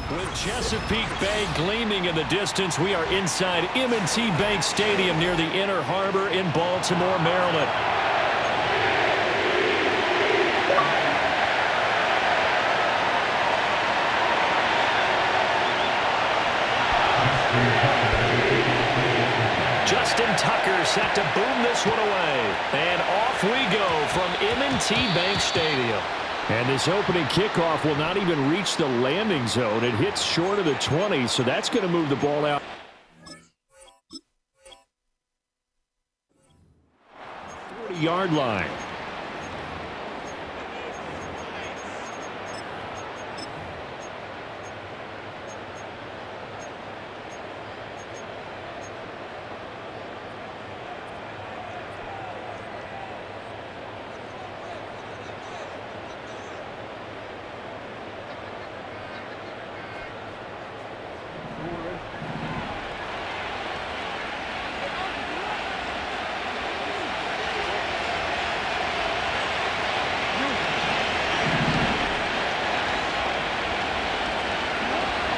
With Chesapeake Bay gleaming in the distance, we are inside M&T Bank Stadium near the Inner Harbor in Baltimore, Maryland. Justin Tucker set to boom this one away. And off we go from M&T Bank Stadium. And this opening kickoff will not even reach the landing zone. It hits short of the 20, so that's going to move the ball out. 40-yard line.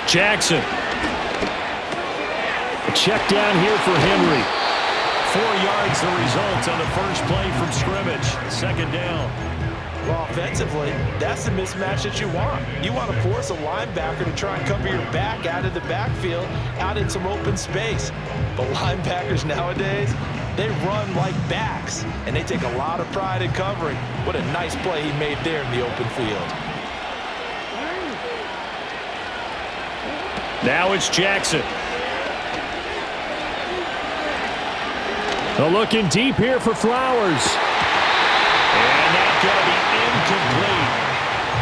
Jackson. A check down here for Henry. 4 yards the result on the first play from scrimmage. Second down. Well, offensively, that's the mismatch that you want. You want to force a linebacker to try and cover your back out of the backfield, out in some open space. But linebackers nowadays, they run like backs, and they take a lot of pride in covering. What a nice play he made there in the open field. Now it's Jackson. Looking deep here for Flowers. And that's going to be incomplete.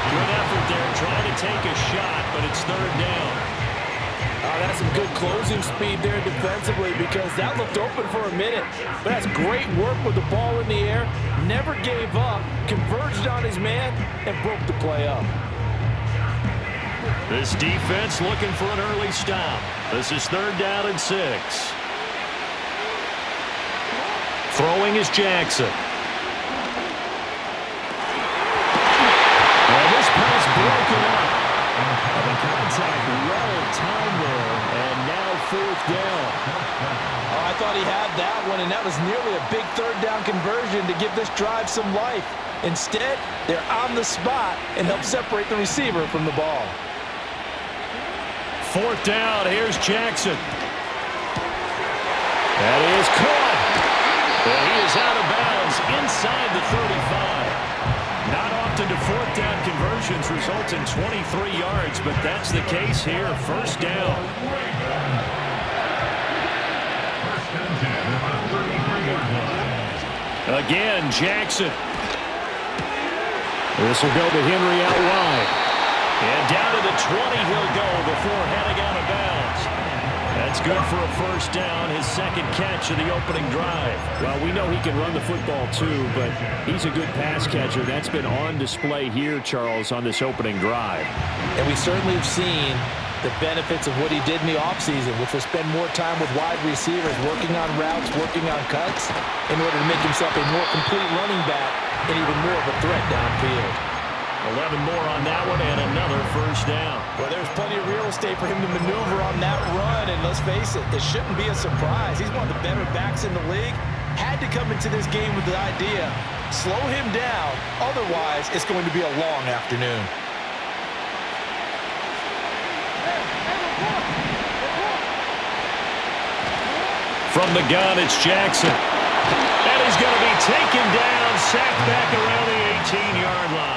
Good effort there trying to take a shot, but it's third down. That's some good closing speed there defensively because that looked open for a minute. But that's great work with the ball in the air. Never gave up, converged on his man, and broke the play up. This defense looking for an early stop. This is third down and 6. Throwing is Jackson. And this pass broken up. The contact well timed there, and now fourth down. Oh, I thought he had that one, and that was nearly a big third down conversion to give this drive some life. Instead, they're on the spot and help separate the receiver from the ball. Fourth down, here's Jackson. That is caught. And he is out of bounds inside the 35. Not often do fourth down conversions result in 23 yards, but that's the case here. First down. Again, Jackson. This will go to Henry out wide. And down to the 20 he'll go before heading out of bounds. That's good for a first down, his second catch of the opening drive. Well, we know he can run the football too, but he's a good pass catcher. That's been on display here, Charles, on this opening drive. And we certainly have seen the benefits of what he did in the offseason, which was spend more time with wide receivers, working on routes, working on cuts, in order to make himself a more complete running back and even more of a threat downfield. 11 more on that one and another first down. Well, there's plenty of real estate for him to maneuver on that run, and let's face it, it shouldn't be a surprise. He's one of the better backs in the league. Had to come into this game with the idea, slow him down, otherwise it's going to be a long afternoon. From the gun, it's Jackson. And he's going to be taken down, sacked back around the 18-yard line.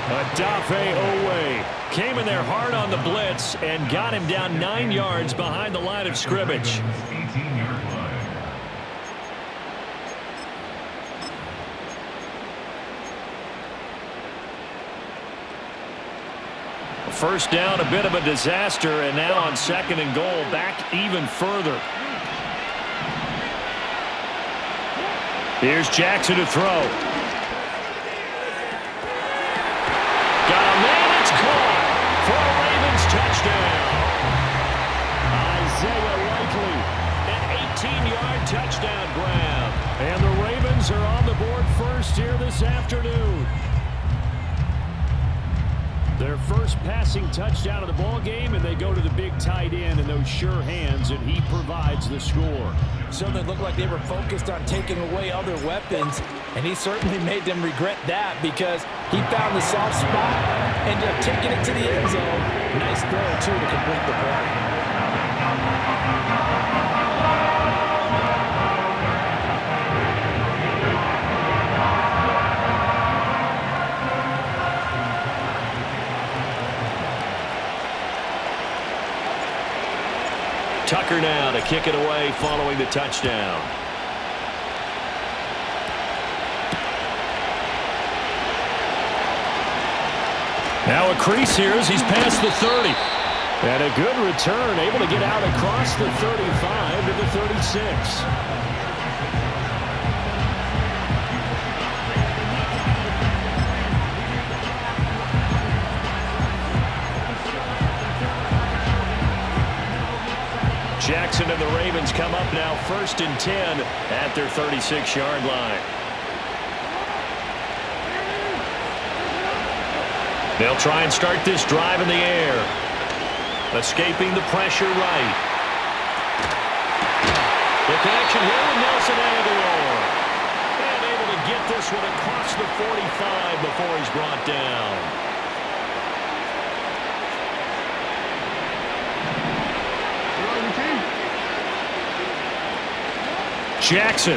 Adafe Owe came in there hard on the blitz and got him down 9 yards behind the line of scrimmage. First down, a bit of a disaster, and now on second and goal, back even further. Here's Jackson to throw. Got a man, it's caught for a Ravens touchdown. Isaiah Likely, an 18-yard touchdown grab. And the Ravens are on the board first passing touchdown of the ball game, and they go to the big tight end in those sure hands, and he provides the score. Certainly looked like they were focused on taking away other weapons, and he certainly made them regret that because he found the soft spot and taking it to the end zone. Nice throw, too, to complete the play. Tucker now to kick it away following the touchdown. Now a crease here as he's past the 30. And a good return, able to get out across the 35 to the 36. Jackson and the Ravens come up now 1st and 10 at their 36-yard line. They'll try and start this drive in the air. Escaping the pressure right. The connection here with Nelson Aguilar. And able to get this one across the 45 before he's brought down. Jackson.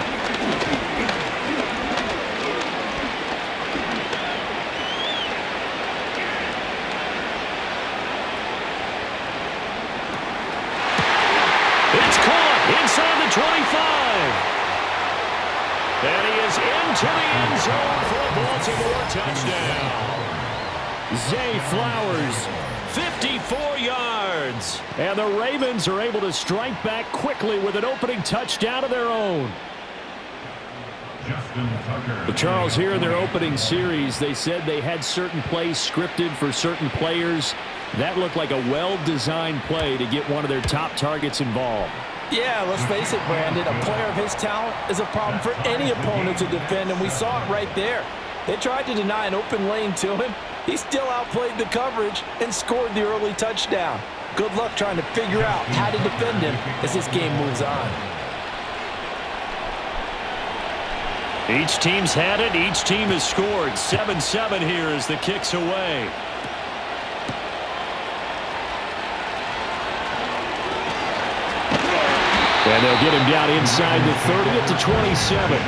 It's caught inside the 25. And he is into the end zone for a Baltimore touchdown. Zay Flowers, 54 yards. And the Ravens are able to strike back quickly with an opening touchdown of their own. But Charles, here in their opening series, they said they had certain plays scripted for certain players. That looked like a well-designed play to get one of their top targets involved. Yeah, let's face it, Brandon. A player of his talent is a problem for any opponent to defend, and we saw it right there. They tried to deny an open lane to him. He still outplayed the coverage and scored the early touchdown. Good luck trying to figure out how to defend him as this game moves on. Each team's had it. Each team has scored. 7-7 here as the kick's away. And they'll get him down inside the 30 at the 27.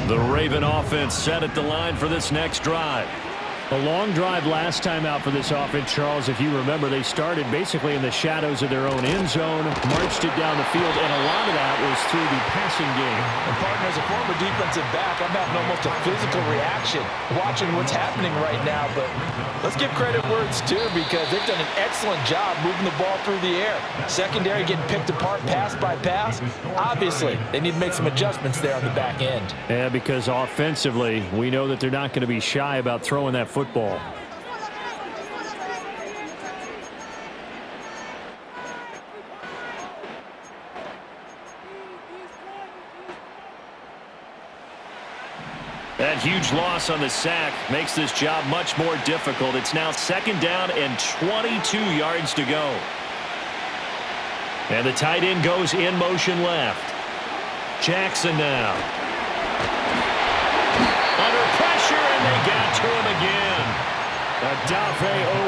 The Raven offense set at the line for this next drive. A long drive last time out for this offense, Charles. If you remember, they started basically in the shadows of their own end zone, marched it down the field, and a lot of that was through the passing game. And partner, as a former defensive back, I'm having almost a physical reaction watching what's happening right now. But let's give credit where it's due because they've done an excellent job moving the ball through the air. Secondary getting picked apart pass by pass. Obviously, they need to make some adjustments there on the back end. Yeah, because offensively, we know that they're not going to be shy about throwing that football. That huge loss on the sack makes this job much more difficult. It's now 2nd down and 22 yards to go. And the tight end goes in motion left. Jackson now. Under pressure, and they got to him again. Adafe Owe.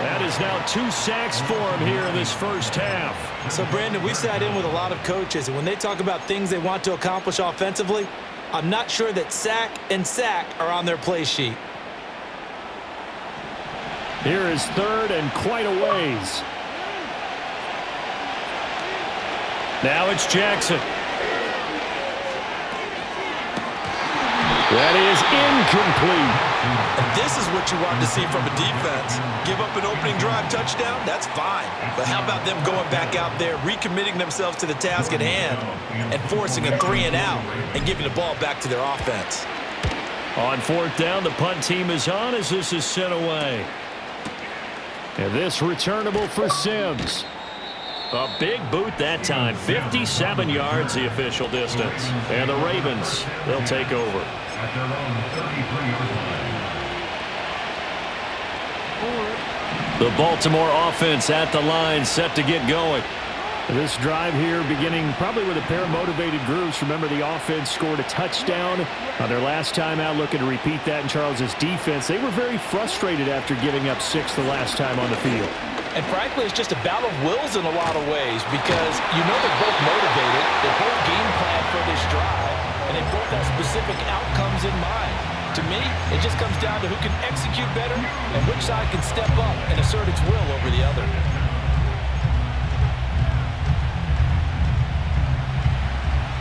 That is now 2 sacks for him here in this first half. So, Brandon, we sat in with a lot of coaches, and when they talk about things they want to accomplish offensively, I'm not sure that sack and sack are on their play sheet. Here is 3rd and quite a ways. Now it's Jackson. That is incomplete. And this is what you want to see from a defense. Give up an opening drive touchdown, that's fine. But how about them going back out there, recommitting themselves to the task at hand, and forcing a 3-and-out and giving the ball back to their offense. On 4th down, the punt team is on as this is sent away. And this returnable for Sims. A big boot that time. 57 yards the official distance. And the Ravens, they'll take over. At their own 33-yard line. The Baltimore offense at the line, set to get going. This drive here beginning probably with a pair of motivated groups. Remember, the offense scored a touchdown on their last time out, looking to repeat that in Charles's defense. They were very frustrated after giving up 6 the last time on the field. And frankly, it's just a battle of wills in a lot of ways because you know they're both motivated, they're both game planned for this drive, and they both have specific outcomes in mind. To me, it just comes down to who can execute better and which side can step up and assert its will over the other.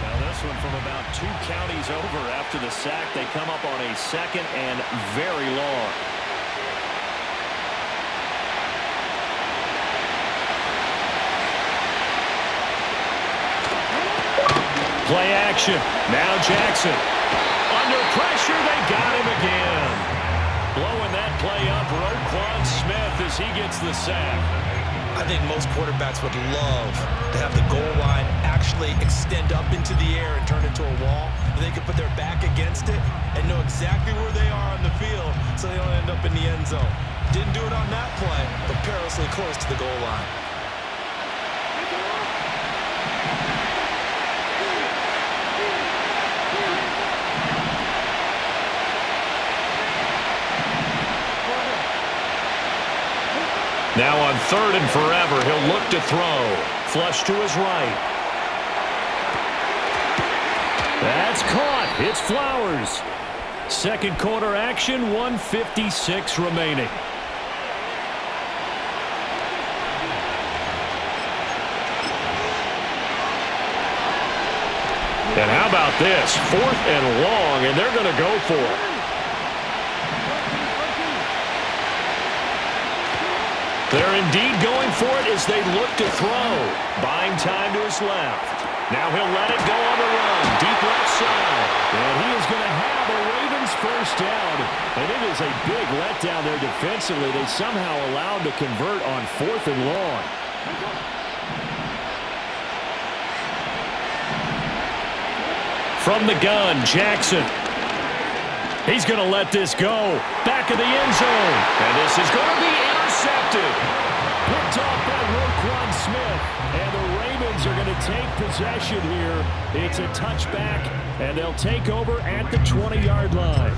Now this one from about 2 counties over after the sack. They come up on a second and very long. Play action. Now Jackson. Under pressure, they got him again. Blowing that play up, Roquan Smith as he gets the sack. I think most quarterbacks would love to have the goal line actually extend up into the air and turn into a wall. They could put their back against it and know exactly where they are on the field so they don't end up in the end zone. Didn't do it on that play, but perilously close to the goal line. Now on 3rd and forever, he'll look to throw. Flush to his right. That's caught. It's Flowers. Second quarter action, 1:56 remaining. And how about this? 4th and long, and they're going to go for it. They're indeed going for it as they look to throw. Buying time to his left. Now he'll let it go on the run. Deep left side. And he is going to have a Ravens first down. And it is a big letdown there defensively. They somehow allowed to convert on 4th and long. From the gun, Jackson. He's going to let this go. Back of the end zone. And this is going to be intercepted. Picked off by Roquan Smith. And the Ravens are going to take possession here. It's a touchback, and they'll take over at the 20-yard line.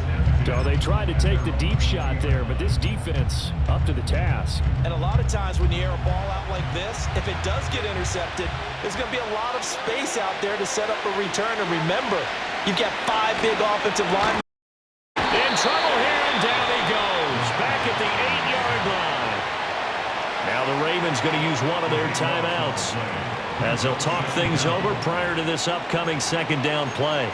So they tried to take the deep shot there, but this defense up to the task. And a lot of times when you air a ball out like this, if it does get intercepted, there's going to be a lot of space out there to set up a return. And remember, you've got 5 big offensive linemen. In trouble here, and down he goes. Back at the 8-yard line. Now the Ravens going to use one of their timeouts as they'll talk things over prior to this upcoming second down play.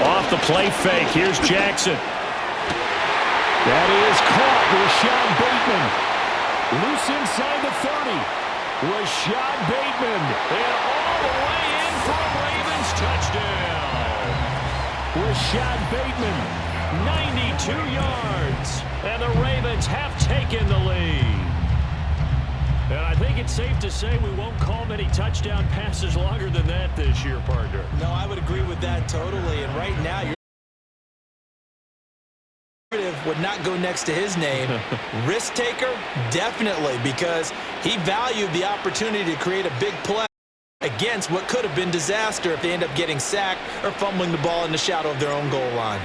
Off the play fake, here's Jackson. That is caught. Rashad Bateman. Loose inside the 30. Rashad Bateman. And all the way in for a Ravens touchdown. Rashad Bateman, 92 yards. And the Ravens have taken the lead. And I think it's safe to say we won't call many touchdown passes longer than that this year, partner. No, I would agree with that totally. And right now, you're would not go next to his name. Risk taker, definitely, because he valued the opportunity to create a big play against what could have been disaster if they end up getting sacked or fumbling the ball in the shadow of their own goal line.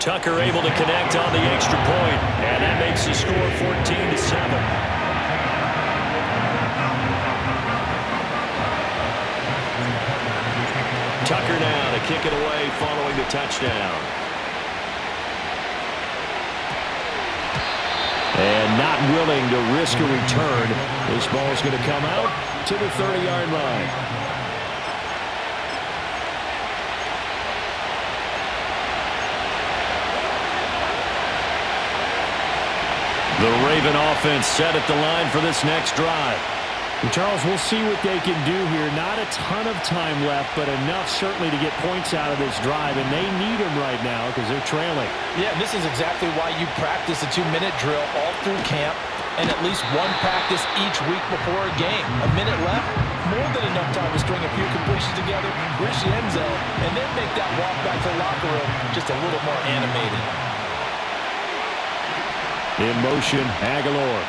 Tucker able to connect on the extra point, and that makes the score 14-7. Tucker now to kick it away following the touchdown. And not willing to risk a return. This ball is going to come out to the 30-yard line. The Raven offense set at the line for this next drive. And Charles, we'll see what they can do here. Not a ton of time left, but enough certainly to get points out of this drive, and they need them right now because they're trailing. Yeah, this is exactly why you practice a 2-minute drill all through camp and at least one practice each week before a game. A minute left, more than enough time to string a few completions together, reach the end zone, and then make that walk back to the locker room just a little more animated. In motion, Aguilar.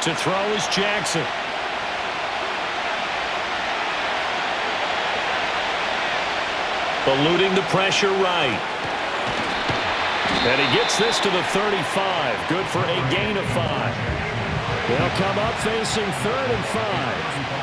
To throw is Jackson. Eluding the pressure right. And he gets this to the 35. Good for a gain of 5. They'll come up facing 3rd and 5.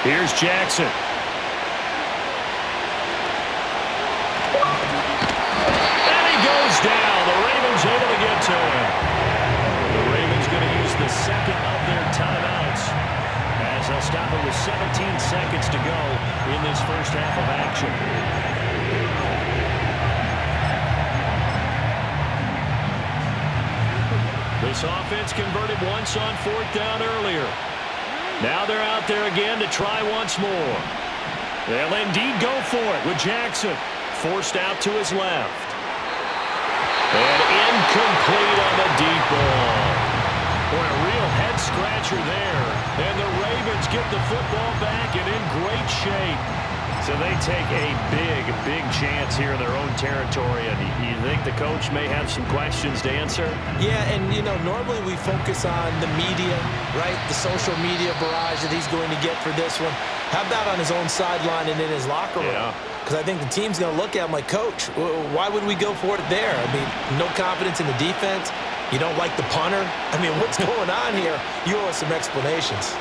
Here's Jackson. And he goes down. The Ravens able to get to him. The Ravens going to use the second of their timeouts as they'll stop it with 17 seconds to go in this first half of action. This offense converted once on 4th down earlier. Now they're out there again to try once more. They'll indeed go for it with Jackson. Forced out to his left. And incomplete on the deep ball. Boy, a real head-scratcher there. And the Ravens get the football back and in great shape. So they take a big, big chance here in their own territory. And you think the coach may have some questions to answer? Yeah, and, you know, normally we focus on the media, right? The social media barrage that he's going to get for this one. How about on his own sideline and in his locker room? Yeah. Because I think the team's going to look at him like, Coach, why would we go for it there? I mean, no confidence in the defense. You don't like the punter. I mean, what's going on here? You owe us some explanations.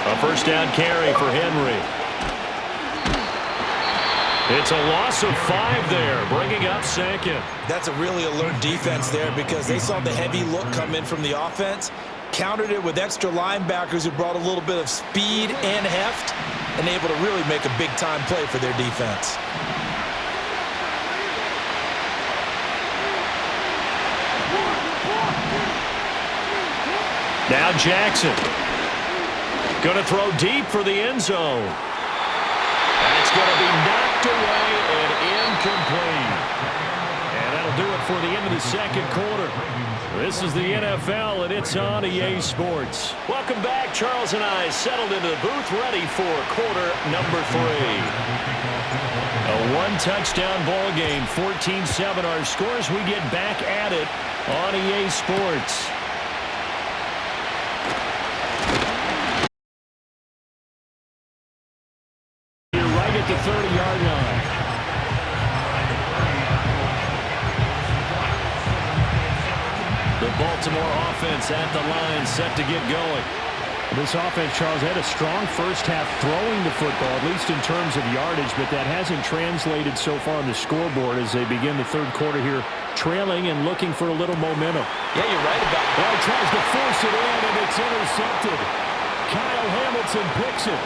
A first down carry for Henry. It's a loss of 5 there, bringing up 2nd. That's a really alert defense there because they saw the heavy look come in from the offense, countered it with extra linebackers who brought a little bit of speed and heft, and able to really make a big-time play for their defense. Now Jackson. Going to throw deep for the end zone. That's going to be knocked away and incomplete. And that'll do it for the end of the second quarter. This is the NFL, and it's on EA Sports. Welcome back. Charles and I settled into the booth, ready for quarter number 3. A one-touchdown ball game, 14-7 our scores. We get back at it on EA Sports. At the 30-yard line. The Baltimore offense at the line, set to get going. This offense, Charles, had a strong first half throwing the football, at least in terms of yardage, but that hasn't translated so far on the scoreboard as they begin the third quarter here, trailing and looking for a little momentum. Yeah, you're right about that. Well, he tries to force it in, and it's intercepted. Kyle Hamilton picks it.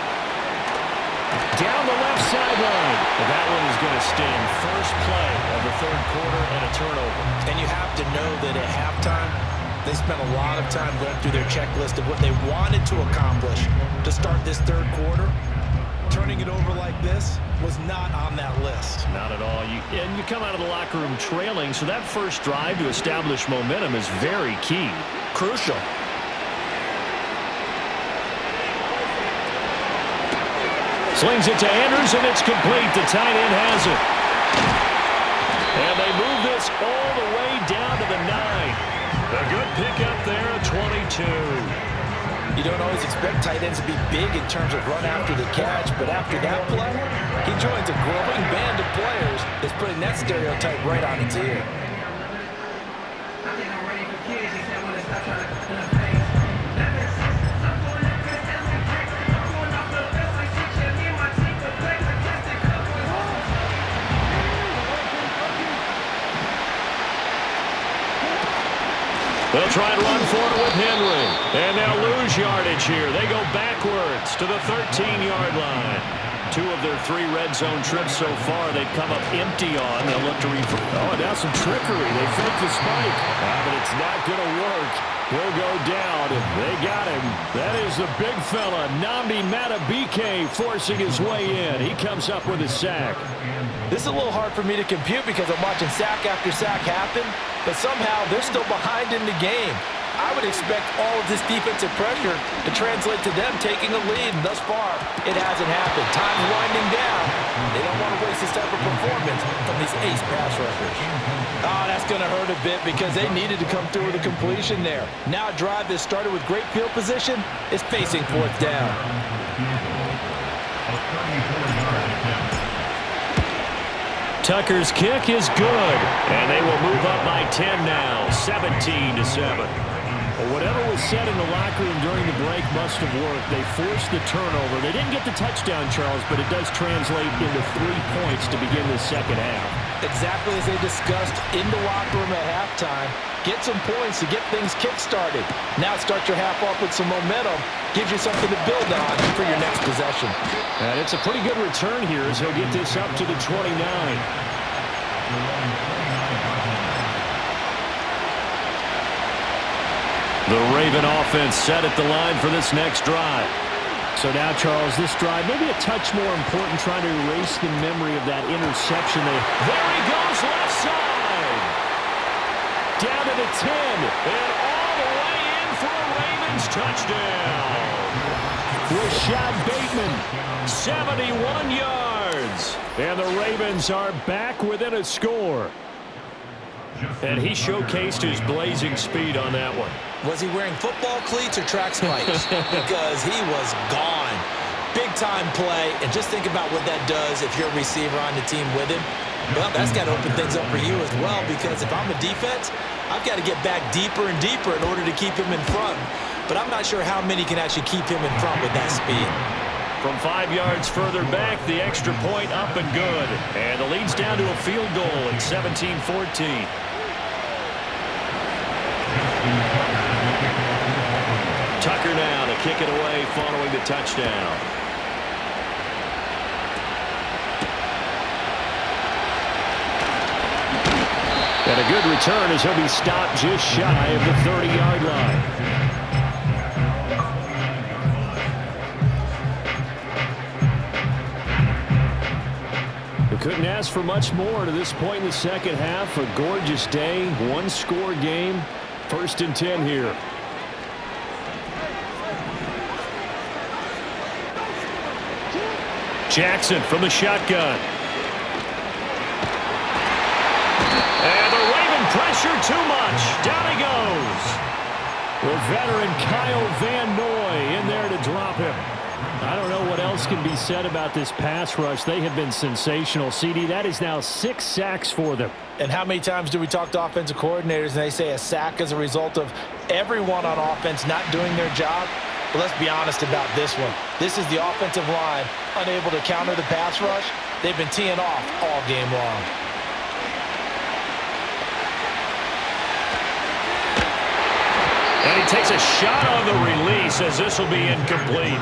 Down the left sideline. That one is going to sting. First play of the third quarter and a turnover. And you have to know that at halftime, they spent a lot of time going through their checklist of what they wanted to accomplish to start this third quarter. Turning it over like this was not on that list. Not at all. And you come out of the locker room trailing, so that first drive to establish momentum is very key. Crucial. Slings it to Andrews, and it's complete. The tight end has it. And they move this all the way down to the 9. A good pickup there at 22. You don't always expect tight ends to be big in terms of run after the catch, but after that play, he joins a growing band of players that's putting that stereotype right on its ear. They'll try and run for it with Henry. And they'll lose yardage here. They go backwards to the 13-yard line. 2 of their 3 red zone trips so far, they've come up empty on. They'll look to Oh, and now some trickery. They fake the spike. but it's not going to work. He'll go down. They got him. That is the big fella, Nnamdi Madubuike, forcing his way in. He comes up with a sack. This is a little hard for me to compute because I'm watching sack after sack happen, but somehow they're still behind in the game. I would expect all of this defensive pressure to translate to them taking a lead, and thus far, it hasn't happened. Time's winding down. They don't want to waste this type of performance from these ace pass rushers. Oh, that's going to hurt a bit because they needed to come through with a completion there. Now a drive that started with great field position is facing 4th down. Tucker's kick is good, and they will move up by 10 now, 17-7. Well, whatever was said in the locker room during the break must have worked. They forced the turnover. They didn't get the touchdown, Charles, but it does translate into 3 points to begin the second half. Exactly as they discussed in the locker room at halftime. Get some points to get things kick-started. Now start your half off with some momentum. Gives you something to build on for your next possession. And it's a pretty good return here as he'll get this up to the 29. The Raven offense set at the line for this next drive. So now, Charles, this drive maybe a touch more important, trying to erase the memory of that interception. There he goes, left side. Down to the 10, and all the way in for a Ravens touchdown. Rashad Bateman, 71 yards. and the Ravens are back within a score. And he showcased his blazing speed on that one. Was he wearing football cleats or track spikes? Because he was gone. Big-time play, and just think about what that does if you're a receiver on the team with him. Well, that's got to open things up for you as well, because if I'm a defense, I've got to get back deeper and deeper in order to keep him in front. But I'm not sure how many can actually keep him in front with that speed. From 5 yards further back, the extra point up and good. And the lead's down to a field goal at 17-14. Tucker now to kick it away following the touchdown. And a good return as he'll be stopped just shy of the 30-yard line. We couldn't ask for much more to this point in the second half. A gorgeous day, one-score game. 1st and 10 here. Jackson from the shotgun. And the Raven pressure too much. Down he goes. The veteran Kyle Van Noy in there to drop him. I don't know what else can be said about this pass rush. They have been sensational. CD, that is now 6 sacks for them. And how many times do we talk to offensive coordinators and they say a sack is a result of everyone on offense not doing their job? But let's be honest about this one. This is the offensive line unable to counter the pass rush. They've been teeing off all game long. And he takes a shot on the release as this will be incomplete.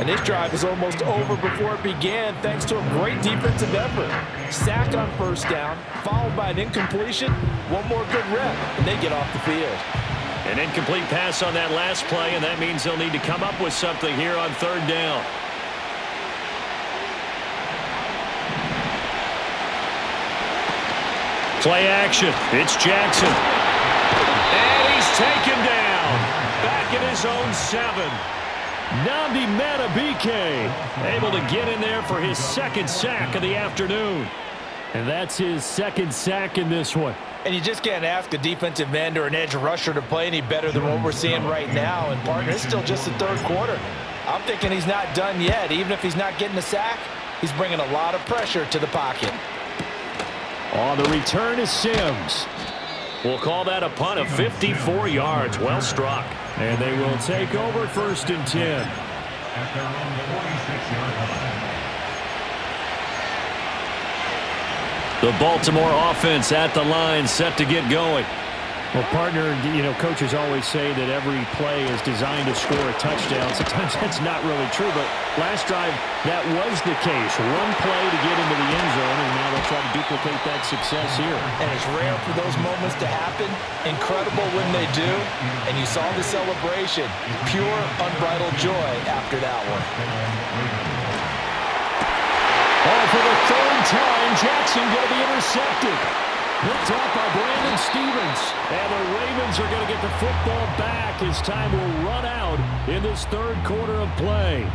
And this drive is almost over before it began thanks to a great defensive effort. Sack on 1st down, followed by an incompletion. One more good rep, and they get off the field. An incomplete pass on that last play, and that means they'll need to come up with something here on 3rd down. Play action. It's Jackson. And he's taken down. Back in his own 7. Nnamdi Madubuike Able to get in there for his 2nd sack of the afternoon. and that's his 2nd sack in this one. And you just can't ask a defensive end or an edge rusher to play any better than what we're seeing right now. And, partner, it's still just the 3rd quarter. I'm thinking he's not done yet. Even if he's not getting a sack, he's bringing a lot of pressure to the pocket. On the return is Sims. We'll call that a punt of 54 yards. Well struck. And they will take over 1st and 10. At their own 46-yard line. The Baltimore offense at the line, set to get going. Well, partner, coaches always say that every play is designed to score a touchdown. Sometimes that's not really true, but last drive, that was the case. One play to get into the end zone, and now they'll try to duplicate that success here. And it's rare for those moments to happen. Incredible when they do. And you saw the celebration. Pure, unbridled joy after that one. Oh, for the third time, Jackson going to be intercepted. Picked up by Brandon Stevens. And the Ravens are going to get the football back as time will run out in this third quarter of play.